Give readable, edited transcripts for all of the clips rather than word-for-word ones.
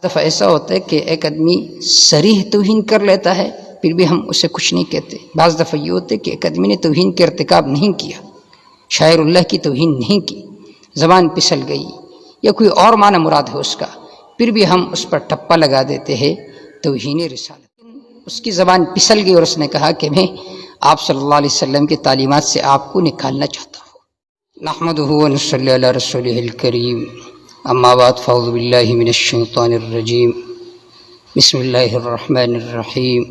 دفعہ ایسا ہوتا ہے کہ ایک آدمی صریح توہین کر لیتا ہے پھر بھی ہم اسے کچھ نہیں کہتے. بعض دفعہ یہ ہوتا ہے کہ ایک آدمی نے توہین کے ارتکاب نہیں کیا، شاعر اللہ کی توہین نہیں کی، زبان پھسل گئی یا کوئی اور معنی مراد ہے اس کا، پھر بھی ہم اس پر ٹپا لگا دیتے ہیں توہین رسالت. اس کی زبان پھسل گئی اور اس نے کہا کہ میں آپ صلی اللہ علیہ وسلم کی تعلیمات سے آپ کو نکالنا چاہتا ہوں. نحمدہ و نصلی علی رسولہ الکریم، اما بعد فاعوذ باللہ من الشیطان الرجیم، بسم اللہ الرحمن الرحیم.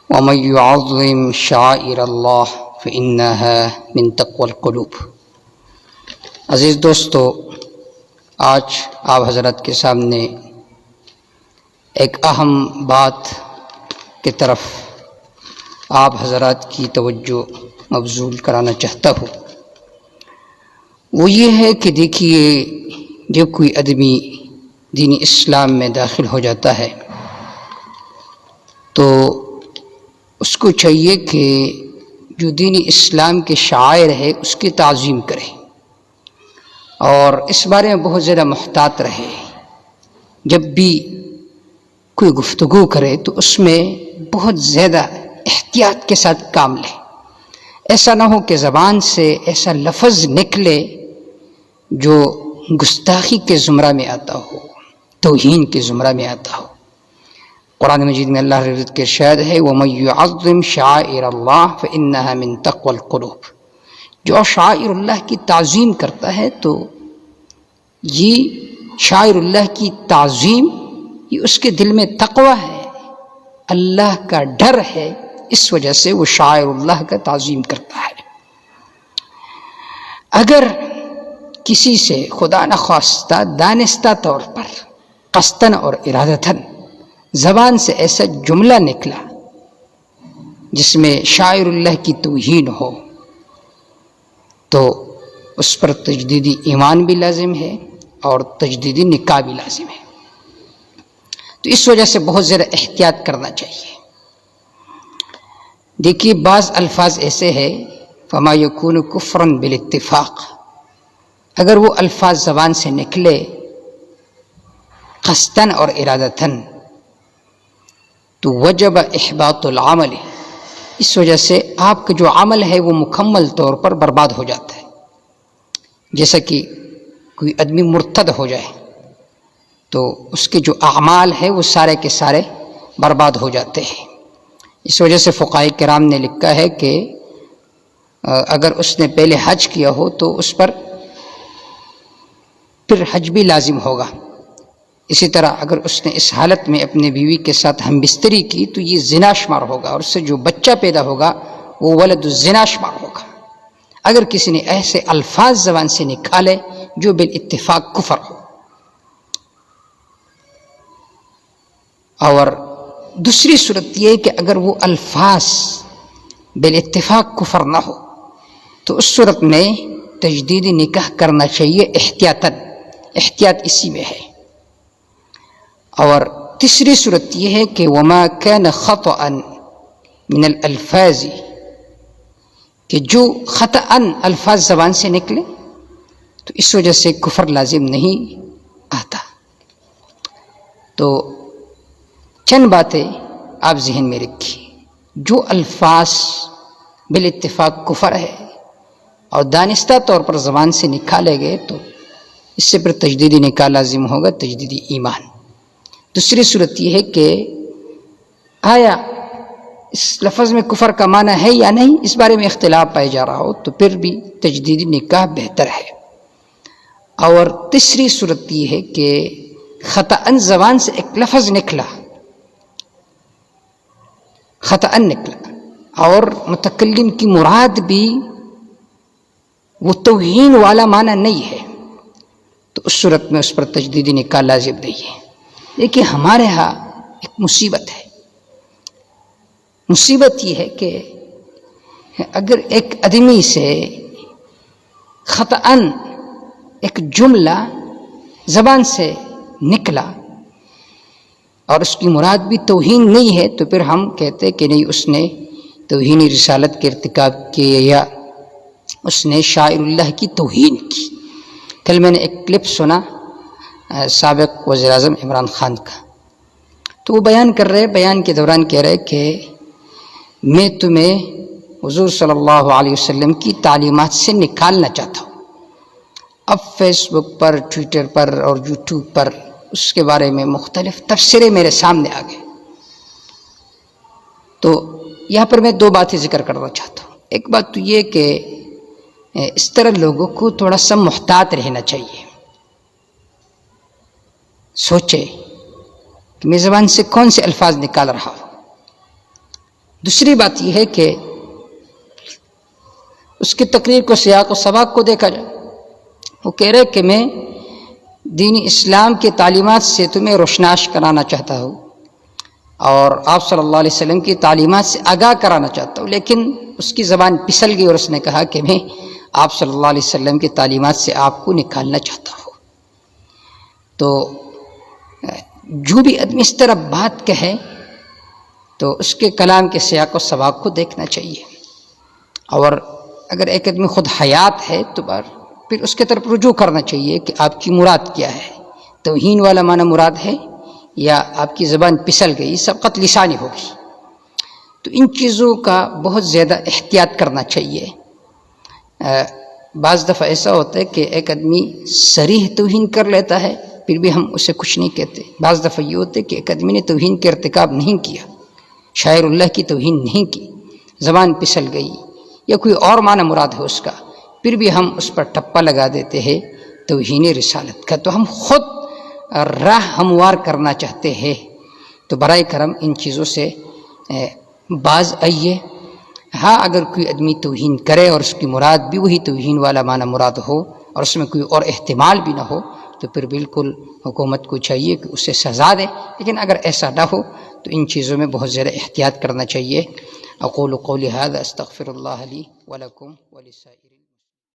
ومن يعظم شعائر اللہ فإنها من تقوى القلوب. عزیز دوستو، آج آپ حضرات کے سامنے ایک اہم بات کی طرف آپ حضرات کی توجہ مبذول کرانا چاہتا ہوں. وہ یہ ہے کہ دیکھیے، جب کوئی آدمی دین اسلام میں داخل ہو جاتا ہے تو اس کو چاہیے کہ جو دین اسلام کے شعائر ہے اس کی تعظیم کرے اور اس بارے میں بہت زیادہ محتاط رہے. جب بھی کوئی گفتگو کرے تو اس میں بہت زیادہ احتیاط کے ساتھ کام لے. ایسا نہ ہو کہ زبان سے ایسا لفظ نکلے جو گستاخی کے زمرہ میں آتا ہو، توہین کے زمرہ میں آتا ہو. قرآن مجید میں اللہ رب العزت کے ارشاد ہے وَمَن يُعَظِّمْ شَعَائِرَ اللَّهِ فَإِنَّهَا مِن تَقْوَى الْقُلُوبِ. جو شعائر اللہ کی تعظیم کرتا ہے تو یہ شعائر اللہ کی تعظیم یہ اس کے دل میں تقوی ہے، اللہ کا ڈر ہے، اس وجہ سے وہ شعائر اللہ کا تعظیم کرتا ہے. اگر کسی سے خدا نخواستہ دانستہ طور پر قصداً اور ارادتاً زبان سے ایسا جملہ نکلا جس میں شاعر اللہ کی توہین ہو تو اس پر تجدیدی ایمان بھی لازم ہے اور تجدیدی نکاح بھی لازم ہے. تو اس وجہ سے بہت زیادہ احتیاط کرنا چاہیے. دیکھیے، بعض الفاظ ایسے ہیں فما یکون کفرا بالاتفاق، اگر وہ الفاظ زبان سے نکلے قصداً اور ارادتاً تو وجب احباط العمل، اس وجہ سے آپ کا جو عمل ہے وہ مکمل طور پر برباد ہو جاتا ہے. جیسا کہ کوئی آدمی مرتد ہو جائے تو اس کے جو اعمال ہے وہ سارے کے سارے برباد ہو جاتے ہیں. اس وجہ سے فقہاء کرام نے لکھا ہے کہ اگر اس نے پہلے حج کیا ہو تو اس پر پھر حج بھی لازم ہوگا. اسی طرح اگر اس نے اس حالت میں اپنے بیوی کے ساتھ ہم بستری کی تو یہ زنا شمار ہوگا اور اس سے جو بچہ پیدا ہوگا وہ ولد الزنا شمار ہوگا. اگر کسی نے ایسے الفاظ زبان سے نکالے جو بالاتفاق کفر ہو. اور دوسری صورت یہ ہے کہ اگر وہ الفاظ بالاتفاق کفر نہ ہو تو اس صورت میں تجدید نکاح کرنا چاہیے احتیاطاً. احتیاط اسی میں ہے. اور تیسری صورت یہ ہے کہ وما كان خطأ من الالفاظ، کہ جو خطأ الفاظ زبان سے نکلے تو اس وجہ سے کفر لازم نہیں آتا. تو چند باتیں آپ ذہن میں رکھیے. جو الفاظ بالاتفاق کفر ہے اور دانستہ طور پر زبان سے نکالے گئے تو اس سے پھر تجدیدی نکاح لازم ہوگا، تجدیدی ایمان. دوسری صورت یہ ہے کہ آیا اس لفظ میں کفر کا معنی ہے یا نہیں، اس بارے میں اختلاف پایا جا رہا ہو تو پھر بھی تجدیدی نکاح بہتر ہے. اور تیسری صورت یہ ہے کہ خطأً زبان سے ایک لفظ نکلا، خطأً نکلا اور متکلم کی مراد بھی وہ توہین والا معنی نہیں ہے تو اس صورت میں اس پر تجدیدی نکاح لازم نہیں ہے. دیکھیے، ہمارے ہاں ایک مصیبت ہے. مصیبت یہ ہے کہ اگر ایک آدمی سے خطأً ایک جملہ زبان سے نکلا اور اس کی مراد بھی توہین نہیں ہے تو پھر ہم کہتے کہ نہیں، اس نے توہین رسالت کے ارتکاب کیے یا اس نے شاعر اللہ کی توہین کی. کل میں نے ایک کلپ سنا سابق وزیر اعظم عمران خان کا. تو وہ بیان کے دوران کہہ رہے کہ میں تمہیں حضور صلی اللہ علیہ وسلم کی تعلیمات سے نکالنا چاہتا ہوں. اب فیس بک پر، ٹویٹر پر اور یوٹیوب پر اس کے بارے میں مختلف تفسیریں میرے سامنے آ گئے. تو یہاں پر میں دو باتیں ذکر کرنا چاہتا ہوں. ایک بات تو یہ کہ اس طرح لوگوں کو تھوڑا سا محتاط رہنا چاہیے، سوچے کہ میں زبان سے کون سے الفاظ نکال رہا ہوں. دوسری بات یہ ہے کہ اس کی تقریر کو، سیاق و سباق کو دیکھا جائے. وہ کہہ رہے کہ میں دین اسلام کے تعلیمات سے تمہیں روشناش کرانا چاہتا ہوں اور آپ صلی اللہ علیہ وسلم کی تعلیمات سے آگاہ کرانا چاہتا ہوں، لیکن اس کی زبان پھسل گئی اور اس نے کہا کہ میں آپ صلی اللہ علیہ وسلم کی تعلیمات سے آپ کو نکالنا چاہتا ہوں. تو جو بھی آدمی اس طرح بات کہے تو اس کے کلام کے سیاق و سباق کو دیکھنا چاہیے، اور اگر ایک آدمی خود حیات ہے تو پھر اس کے طرف رجوع کرنا چاہیے کہ آپ کی مراد کیا ہے. توہین والا معنی مراد ہے یا آپ کی زبان پھسل گئی، سبقت لسانی ہوگی. تو ان چیزوں کا بہت زیادہ احتیاط کرنا چاہیے. بعض دفعہ ایسا ہوتا ہے کہ ایک آدمی صریح توہین کر لیتا ہے پھر بھی ہم اسے کچھ نہیں کہتے. بعض دفعہ یہ ہوتا ہے کہ ایک آدمی نے توہین کے ارتکاب نہیں کیا، شاعر اللہ کی توہین نہیں کی، زبان پھسل گئی یا کوئی اور معنی مراد ہے اس کا، پھر بھی ہم اس پر ٹپا لگا دیتے ہیں توہین رسالت کا. تو ہم خود راہ ہموار کرنا چاہتے ہیں. تو برائے کرم ان چیزوں سے باز آئیے. ہاں اگر کوئی آدمی توہین کرے اور اس کی مراد بھی وہی توہین والا معنی مراد ہو اور اس میں کوئی اور احتمال بھی نہ ہو تو پھر بالکل حکومت کو چاہیے کہ اسے سزا دے. لیکن اگر ایسا نہ ہو تو ان چیزوں میں بہت زیادہ احتیاط کرنا چاہیے. اقول قولی ھذا استغفر اللہ لی ولکم ولسائر